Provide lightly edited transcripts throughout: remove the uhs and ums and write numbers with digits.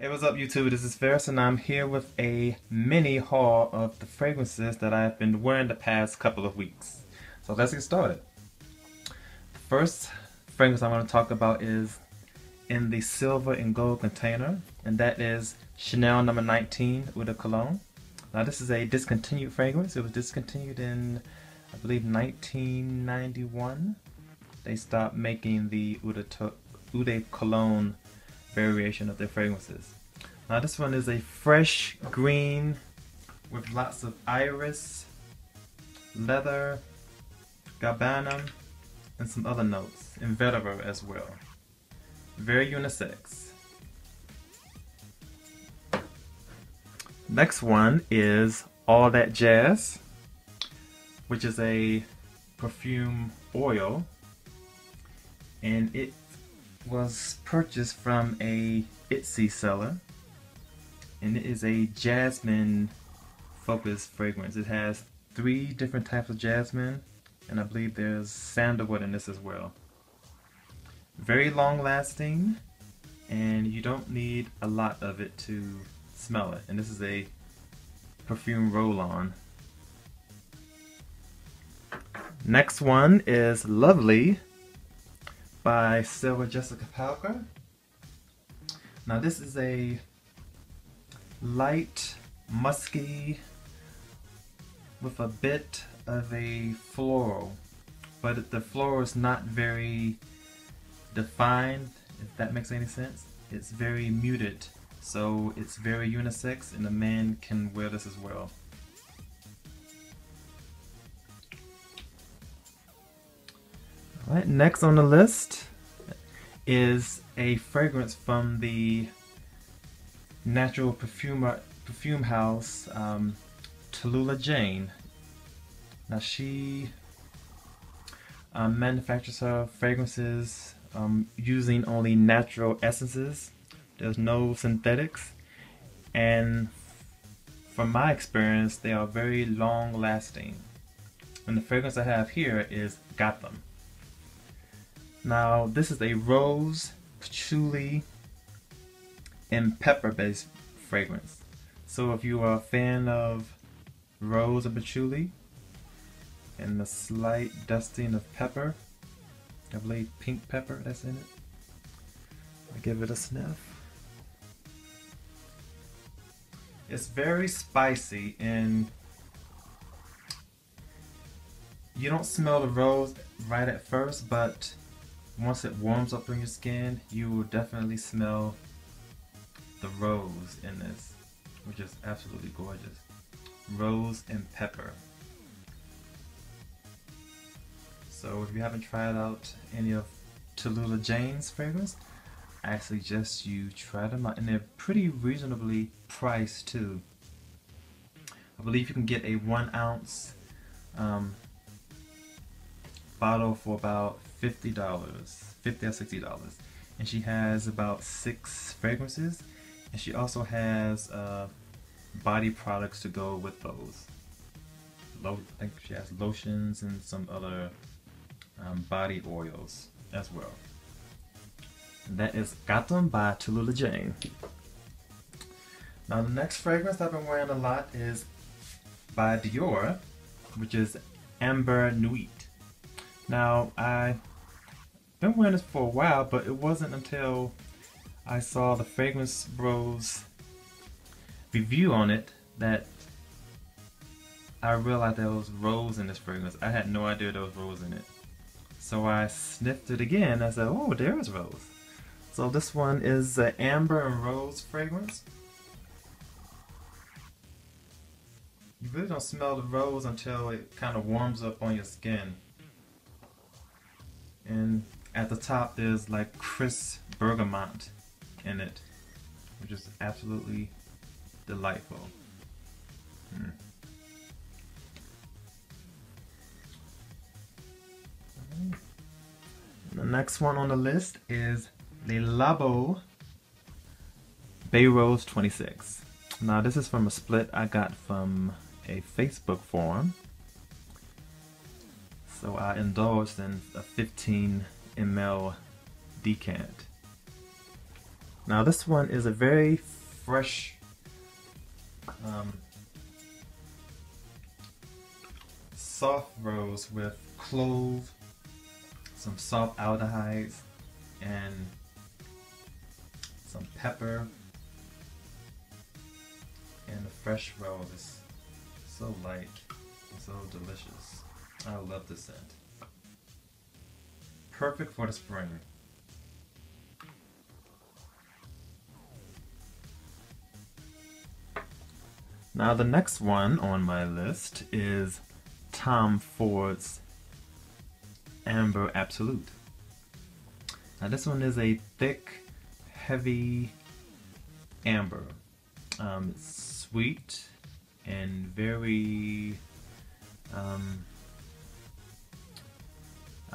Hey, what's up YouTube? This is Ferris and I'm here with a mini haul of the fragrances that I've been wearing the past couple of weeks. So let's get started. The first fragrance I want to talk about is in the silver and gold container, and that is Chanel No. 19 Eau de Cologne. Now this is a discontinued fragrance. It was discontinued in, I believe, 1991. They stopped making the Eau de Cologne variation of their fragrances. Now this one is a fresh green with lots of iris, leather, galbanum, and some other notes, and vetiver as well. Very unisex. Next one is All That Jazz, which is a perfume oil, and it was purchased from a Etsy seller, and it is a jasmine focused fragrance. It has 3 different types of jasmine, and I believe there's sandalwood in this as well. Very long lasting, and you don't need a lot of it to smell it, and this is a perfume roll-on. Next one is Lovely by Sarah Jessica Parker. Now this is a light, musky, with a bit of a floral, but the floral is not very defined, if that makes any sense. It's very muted, so it's very unisex, and a man can wear this as well. Alright, next on the list is a fragrance from the natural perfume house, Tallulah Jane. Now she manufactures her fragrances using only natural essences. There's no synthetics, and from my experience they are very long lasting. And the fragrance I have here is Gotham. Now this is a rose, patchouli, and pepper based fragrance. So if you are a fan of rose or patchouli and a slight dusting of pepper, I believe pink pepper that's in it, I'll give it a sniff. It's very spicy, and you don't smell the rose right at first, but once it warms up on your skin, you will definitely smell the rose in this, which is absolutely gorgeous. Rose and pepper. So if you haven't tried out any of Tallulah Jane's fragrance, I suggest you try them out, and they're pretty reasonably priced too. I believe you can get a 1 ounce bottle for about $50, $50 or $60, and she has about 6 fragrances, and she also has body products to go with those. I think she has lotions and some other body oils as well. And that is Gotham by Tallulah Jane. Now the next fragrance I've been wearing a lot is by Dior, which is Amber Nuit. Now I've been wearing this for a while, but it wasn't until I saw the Fragrance Bros review on it that I realized there was rose in this fragrance. I had no idea there was rose in it. So I sniffed it again and I said, oh, there is rose. So this one is an amber and rose fragrance. You really don't smell the rose until it kind of warms up on your skin. And at the top there's like crisp bergamot in it, which is absolutely delightful. The next one on the list is Le Labo Bay Rose 26. Now this is from a split I got from a Facebook forum. So I indulged in a 15 ml decant. Now this one is a very fresh soft rose with clove, some soft aldehydes, and some pepper. And the fresh rose is so light and so delicious. I love this scent. Perfect for the spring. Now the next one on my list is Tom Ford's Amber Absolute. Now this one is a thick, heavy amber. It's sweet and very, I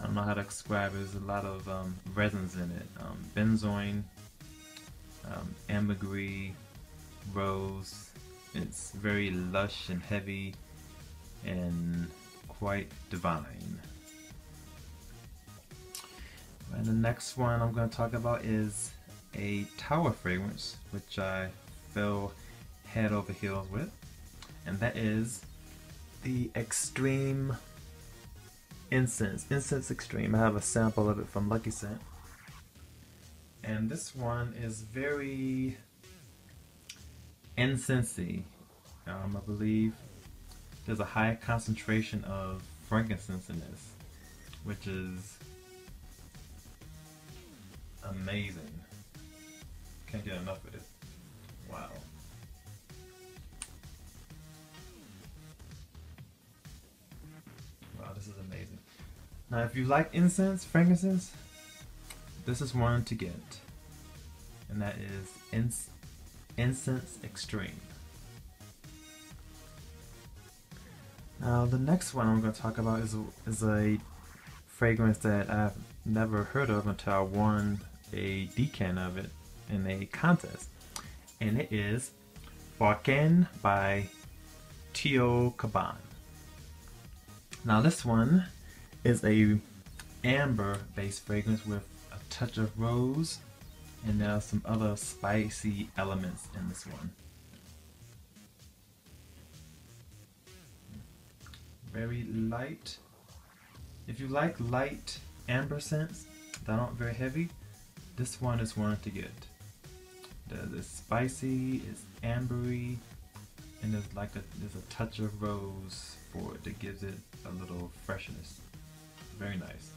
don't know how to describe it. There's a lot of resins in it. Benzoin, ambergris, rose. It's very lush and heavy and quite divine. And the next one I'm going to talk about is a tower fragrance, which I fell head over heels with, and that is the Extreme Incense Extreme. I have a sample of it from Lucky Scent, and this one is very incensey. I believe there's a high concentration of frankincense in this, which is amazing. Can't get enough of it. Wow. Wow, this is amazing. Now, if you like incense, frankincense, this is one to get. And that is Incense Extreme. Now, the next one I'm going to talk about is a fragrance that I've never heard of until I won a decant of it in a contest. And it is Barkin by Tio Caban. Now this one is a amber based fragrance with a touch of rose, and there are some other spicy elements in this one. Very light. If you like light amber scents that aren't very heavy, this one is one to get. It's spicy, it's ambery, and there's a touch of rose for it that gives it a little freshness. Very nice.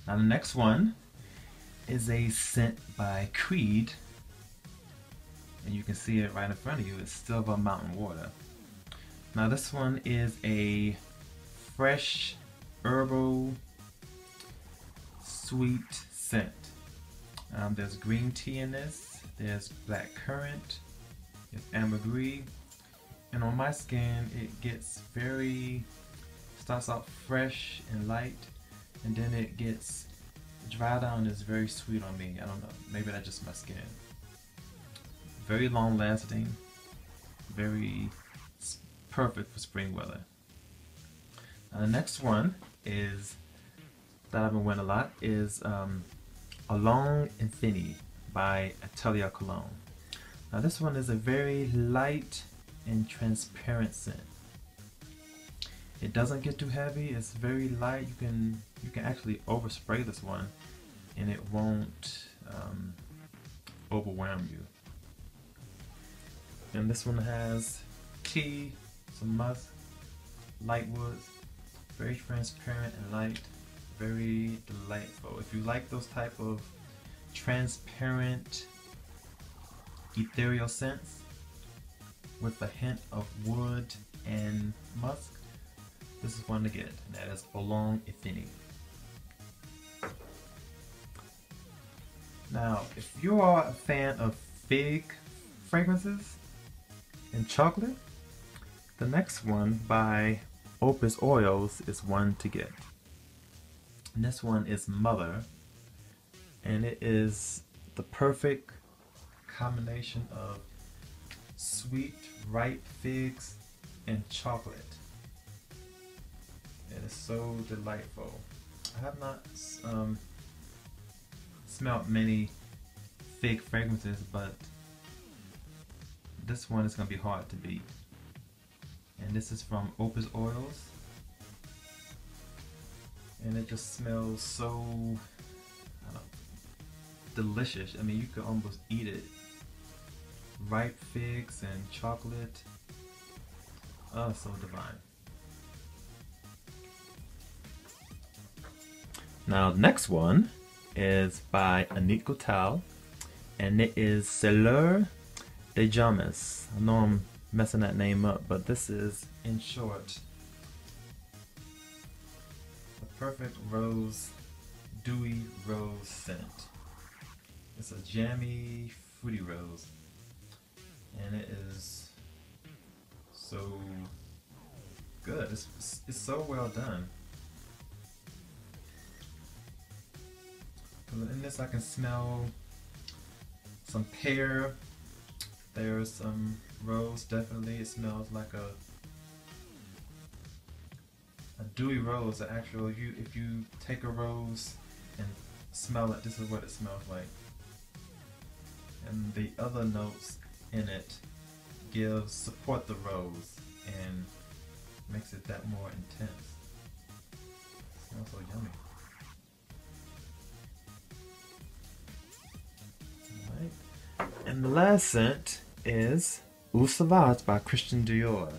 Now the next one is a scent by Creed, and you can see it right in front of you. It's Silver Mountain Water. Now this one is a fresh herbal sweet scent. There's green tea in this, there's black currant, there's ambergris, and on my skin it gets starts out fresh and light, and then it gets dry down and is very sweet on me. I don't know, maybe that's just my skin. Very long lasting, very perfect for spring weather. Now the next one is that I've been wearing a lot is Along Infinity by Atelier Cologne. Now this one is a very light and transparent scent. It doesn't get too heavy. It's very light. You can actually overspray this one, and it won't overwhelm you. And this one has tea, some musk, light woods, very transparent and light. Very delightful. If you like those type of transparent ethereal scents with a hint of wood and musk, this is one to get, and that is Along Infinity. Now, if you are a fan of fig fragrances and chocolate, the next one by Opus Oils is one to get. And this one is Mother, and it is the perfect combination of sweet, ripe figs and chocolate. It is so delightful. I have not smelled many fake fragrances, but this one is going to be hard to beat. And this is from Opus Oils. And it just smells so delicious. I mean, you could almost eat it. Ripe figs and chocolate. Oh, so divine. Now, the next one is by Anit Goutal, and it is Celeur de James. I know I'm messing that name up, but this is, in short, the perfect rose, dewy rose scent. It's a jammy, fruity rose, and it is so good. It's so well done. In this, I can smell some pear. There's some rose. Definitely, it smells like a dewy rose. Actually, if you take a rose and smell it, this is what it smells like. And the other notes in it support the rose and makes it that more intense. It smells so yummy. Alright. And the last scent is Eau Sauvage by Christian Dior.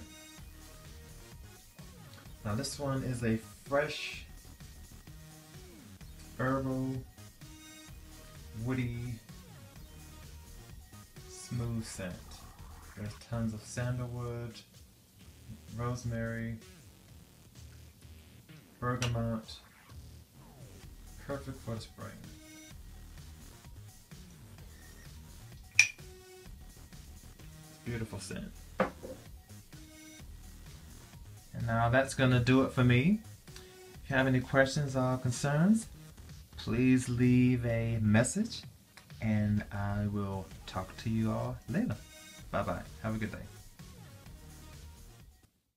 Now this one is a fresh, herbal, woody, smooth scent. There's tons of sandalwood, rosemary, bergamot, perfect for the spring. Beautiful scent. And now that's gonna do it for me. If you have any questions or concerns, please leave a message and I will talk to you all later. Bye bye. Have a good day.